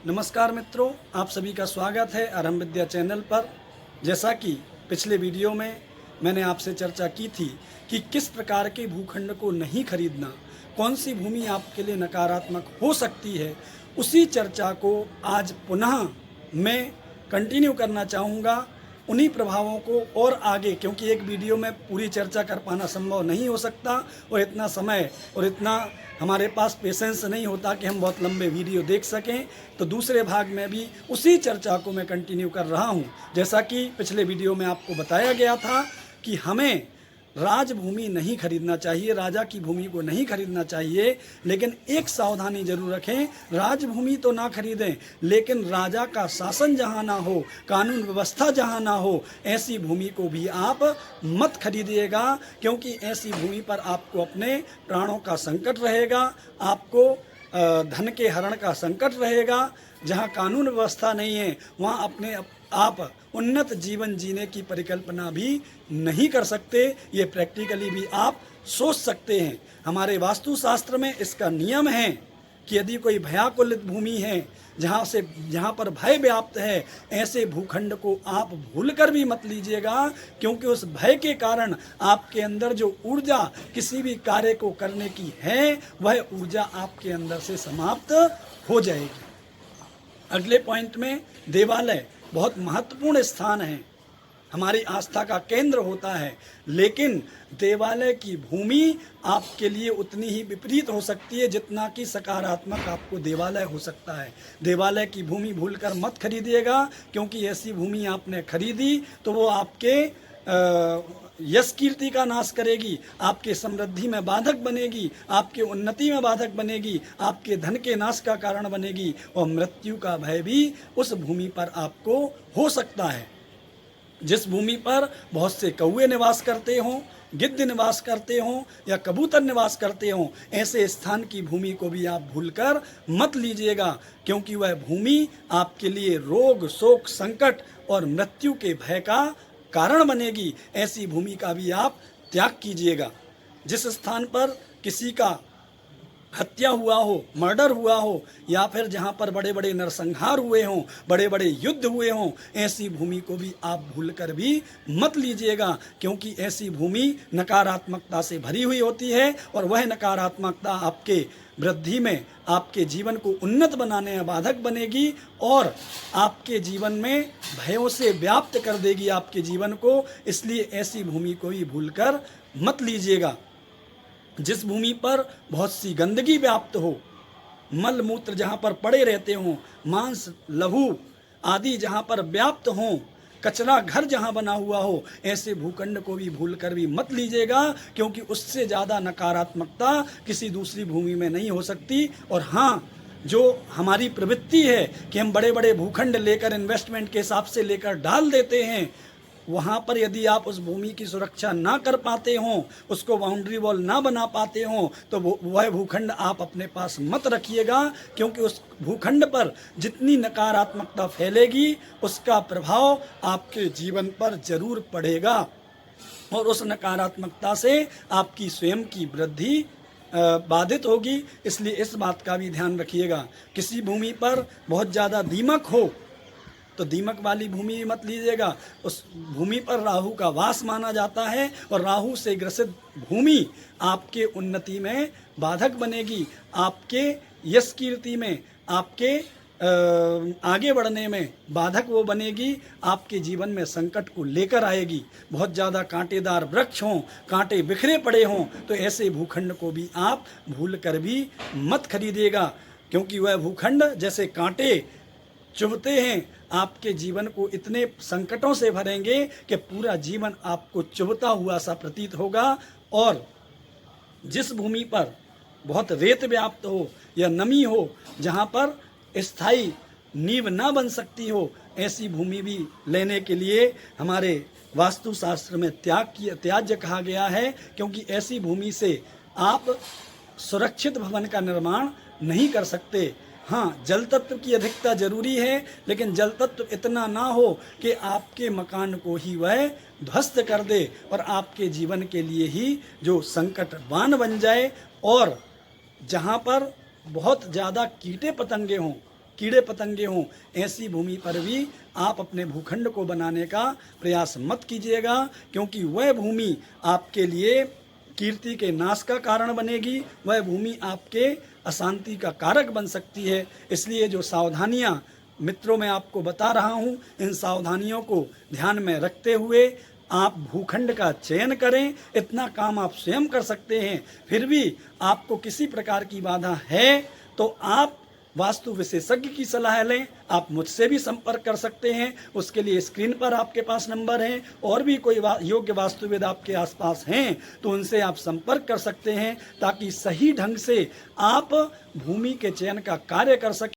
नमस्कार मित्रों, आप सभी का स्वागत है आरंभ विद्या चैनल पर। जैसा कि पिछले वीडियो में मैंने आपसे चर्चा की थी कि किस प्रकार के भूखंड को नहीं खरीदना, कौन सी भूमि आपके लिए नकारात्मक हो सकती है, उसी चर्चा को आज पुनः मैं कंटिन्यू करना चाहूँगा। उन्हीं प्रभावों को और आगे, क्योंकि एक वीडियो में पूरी चर्चा कर पाना संभव नहीं हो सकता और इतना समय और इतना हमारे पास पेशेंस नहीं होता कि हम बहुत लंबे वीडियो देख सकें, तो दूसरे भाग में भी उसी चर्चा को मैं कंटिन्यू कर रहा हूं। जैसा कि पिछले वीडियो में आपको बताया गया था कि हमें राजभूमि नहीं खरीदना चाहिए, राजा की भूमि को नहीं खरीदना चाहिए, लेकिन एक सावधानी जरूर रखें, राजभूमि तो ना खरीदें, लेकिन राजा का शासन जहां ना हो, कानून व्यवस्था जहां ना हो, ऐसी भूमि को भी आप मत खरीदिएगा, क्योंकि ऐसी भूमि पर आपको अपने प्राणों का संकट रहेगा, आपको धन के हरण का संकट रहेगा। जहां कानून व्यवस्था नहीं है वहां अपने आप उन्नत जीवन जीने की परिकल्पना भी नहीं कर सकते। ये प्रैक्टिकली भी आप सोच सकते हैं। हमारे वास्तुशास्त्र में इसका नियम है कि यदि कोई भयाकुलित भूमि है, जहाँ पर भय व्याप्त है, ऐसे भूखंड को आप भूलकर भी मत लीजिएगा, क्योंकि उस भय के कारण आपके अंदर जो ऊर्जा किसी भी कार्य को करने की है, वह ऊर्जा आपके अंदर से समाप्त हो जाएगी। अगले पॉइंट में देवालय बहुत महत्वपूर्ण स्थान है, हमारी आस्था का केंद्र होता है, लेकिन देवालय की भूमि आपके लिए उतनी ही विपरीत हो सकती है जितना कि सकारात्मक आपको देवालय हो सकता है। देवालय की भूमि भूलकर मत खरीदिएगा, क्योंकि ऐसी भूमि आपने खरीदी तो वो आपके यश कीर्ति का नाश करेगी, आपके समृद्धि में बाधक बनेगी, आपके उन्नति में बाधक बनेगी, आपके धन के नाश का कारण बनेगी, और मृत्यु का भय भी उस भूमि पर आपको हो सकता है। जिस भूमि पर बहुत से कौवे निवास करते हों, गिद्ध निवास करते हों या कबूतर निवास करते हों, ऐसे स्थान की भूमि को भी आप भूलकर मत लीजिएगा, क्योंकि वह भूमि आपके लिए रोग, शोक, संकट और मृत्यु के भय का कारण बनेगी। ऐसी भूमि का भी आप त्याग कीजिएगा। जिस स्थान पर किसी का हत्या हुआ हो, मर्डर हुआ हो, या फिर जहाँ पर बड़े बड़े नरसंहार हुए हों, बड़े बड़े युद्ध हुए हों, ऐसी भूमि को भी आप भूलकर भी मत लीजिएगा, क्योंकि ऐसी भूमि नकारात्मकता से भरी हुई होती है, और वह नकारात्मकता आपके वृद्धि में, आपके जीवन को उन्नत बनाने में बाधक बनेगी और आपके जीवन में भयों से व्याप्त कर देगी आपके जीवन को। इसलिए ऐसी भूमि को भी भूलकर मत लीजिएगा। जिस भूमि पर बहुत सी गंदगी व्याप्त हो, मल मूत्र जहाँ पर पड़े रहते हों, मांस लहू आदि जहाँ पर व्याप्त हों, कचरा घर जहाँ बना हुआ हो, ऐसे भूखंड को भी भूलकर भी मत लीजिएगा, क्योंकि उससे ज़्यादा नकारात्मकता किसी दूसरी भूमि में नहीं हो सकती। और हाँ, जो हमारी प्रवृत्ति है कि हम बड़े बड़े भूखंड लेकर इन्वेस्टमेंट के हिसाब से लेकर डाल देते हैं, वहाँ पर यदि आप उस भूमि की सुरक्षा ना कर पाते हों, उसको बाउंड्री वॉल ना बना पाते हों, तो वह भूखंड आप अपने पास मत रखिएगा, क्योंकि उस भूखंड पर जितनी नकारात्मकता फैलेगी उसका प्रभाव आपके जीवन पर जरूर पड़ेगा, और उस नकारात्मकता से आपकी स्वयं की वृद्धि बाधित होगी। इसलिए इस बात का भी ध्यान रखिएगा। किसी भूमि पर बहुत ज़्यादा दीमक हो तो दीमक वाली भूमि मत लीजिएगा। उस भूमि पर राहु का वास माना जाता है, और राहु से ग्रसित भूमि आपके उन्नति में बाधक बनेगी, आपके यश कीर्ति में, आपके आगे बढ़ने में बाधक वो बनेगी, आपके जीवन में संकट को लेकर आएगी। बहुत ज़्यादा कांटेदार वृक्ष हों, कांटे बिखरे पड़े हों, तो ऐसे भूखंड को भी आप भूल कर भी मत खरीदिएगा, क्योंकि वह भूखंड जैसे कांटे चुभते हैं, आपके जीवन को इतने संकटों से भरेंगे कि पूरा जीवन आपको चुभता हुआ सा प्रतीत होगा। और जिस भूमि पर बहुत रेत व्याप्त हो या नमी हो, जहाँ पर स्थायी नींव ना बन सकती हो, ऐसी भूमि भी लेने के लिए हमारे वास्तुशास्त्र में त्याज्य कहा गया है, क्योंकि ऐसी भूमि से आप सुरक्षित भवन का निर्माण नहीं कर सकते। हाँ, जल तत्व की अधिकता जरूरी है, लेकिन जल तत्व इतना ना हो कि आपके मकान को ही वह ध्वस्त कर दे और आपके जीवन के लिए ही जो संकटवान बन जाए। और जहाँ पर बहुत ज़्यादा कीटे पतंगे हों, कीड़े पतंगे हों, ऐसी भूमि पर भी आप अपने भूखंड को बनाने का प्रयास मत कीजिएगा, क्योंकि वह भूमि आपके लिए कीर्ति के नाश का कारण बनेगी, वह भूमि आपके अशांति का कारक बन सकती है। इसलिए जो सावधानियां मित्रों मैं आपको बता रहा हूं, इन सावधानियों को ध्यान में रखते हुए आप भूखंड का चयन करें। इतना काम आप स्वयं कर सकते हैं। फिर भी आपको किसी प्रकार की बाधा है तो आप वास्तु विशेषज्ञ की सलाह लें। आप मुझसे भी संपर्क कर सकते हैं। उसके लिए स्क्रीन पर आपके पास नंबर है, और भी कोई योग्य वास्तुविद आपके आसपास हैं तो उनसे आप संपर्क कर सकते हैं, ताकि सही ढंग से आप भूमि के चयन का कार्य कर सकें।